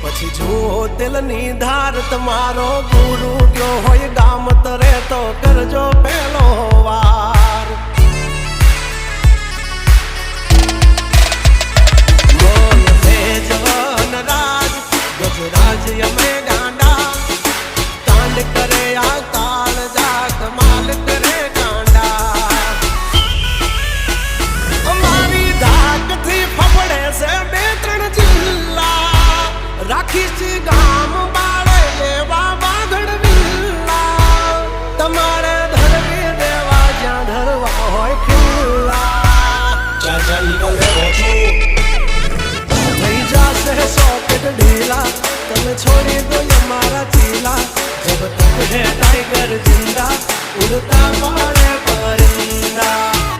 પછી જુઓ દિલની ધાર તમારો ગુરુ ગયો હોય ગામ તરે તો કરજો પેલો વાર બોલ ભેજવન રાજ ગજરાજ અમે ગાંડા કાંડ કરે આ કાળ જા કમાલ કરે ગાંડા અમારી ધાકથી ફફડે છે બે ત્રણ જિલ્લા રાખી ગામ બાળે લેવા બાંધણ વિલ્લા તમારે ધરવી દેવા જ્યાં ધરવા હોય ખિલ્લા થઈ જશે સોકેટ ઢીલા તમે છોડી દો અમારા ચીલા જબ તક હે ટાઈગર જિંદા ઉડતા પડે પરિંદા